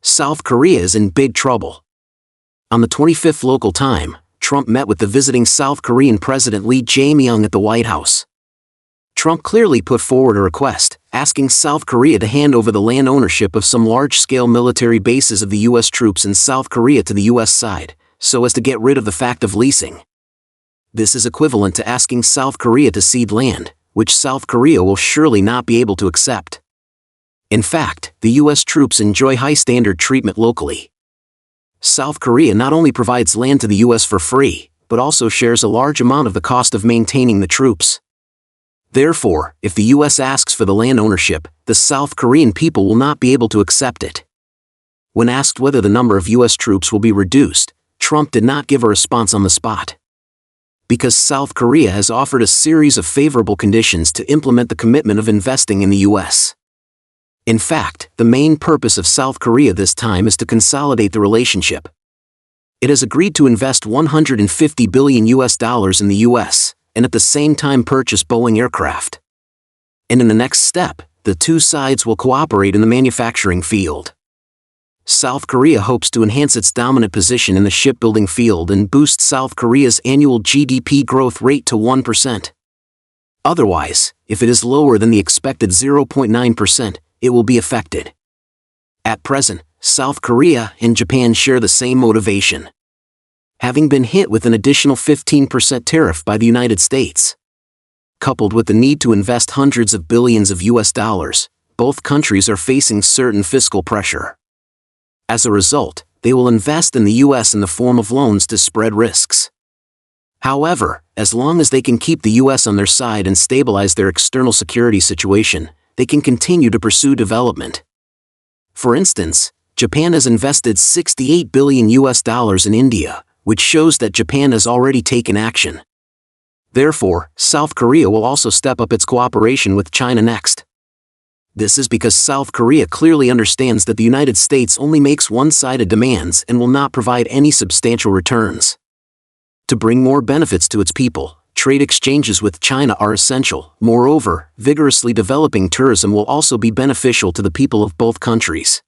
South Korea is in big trouble. On the 25th local time, Trump met with the visiting South Korean President Lee Jae-myung at the White House. Trump clearly put forward a request, asking South Korea to hand over the land ownership of some large-scale military bases of the U.S. troops in South Korea to the U.S. side, so as to get rid of the fact of leasing. This is equivalent to asking South Korea to cede land, which South Korea will surely not be able to accept. In fact, the U.S. troops enjoy high-standard treatment locally. South Korea not only provides land to the U.S. for free, but also shares a large amount of the cost of maintaining the troops. Therefore, if the U.S. asks for the land ownership, the South Korean people will not be able to accept it. When asked whether the number of U.S. troops will be reduced, Trump did not give a response on the spot. Because South Korea has offered a series of favorable conditions to implement the commitment of investing in the U.S. In fact, the main purpose of South Korea this time is to consolidate the relationship. It has agreed to invest $150 billion in the U.S., and at the same time purchase Boeing aircraft. And in the next step, the two sides will cooperate in the manufacturing field. South Korea hopes to enhance its dominant position in the shipbuilding field and boost South Korea's annual GDP growth rate to 1%. Otherwise, if it is lower than the expected 0.9%, it will be affected. At present, South Korea and Japan share the same motivation. Having been hit with an additional 15% tariff by the United States. Coupled with the need to invest hundreds of billions of US dollars, both countries are facing certain fiscal pressure. As a result, they will invest in the U.S. in the form of loans to spread risks. However, as long as they can keep the U.S. on their side and stabilize their external security situation, they can continue to pursue development. For instance, Japan has invested $68 billion in India, which shows that Japan has already taken action. Therefore, South Korea will also step up its cooperation with China next. This is because South Korea clearly understands that the United States only makes one-sided demands and will not provide any substantial returns. To bring more benefits to its people, trade exchanges with China are essential. Moreover, vigorously developing tourism will also be beneficial to the people of both countries.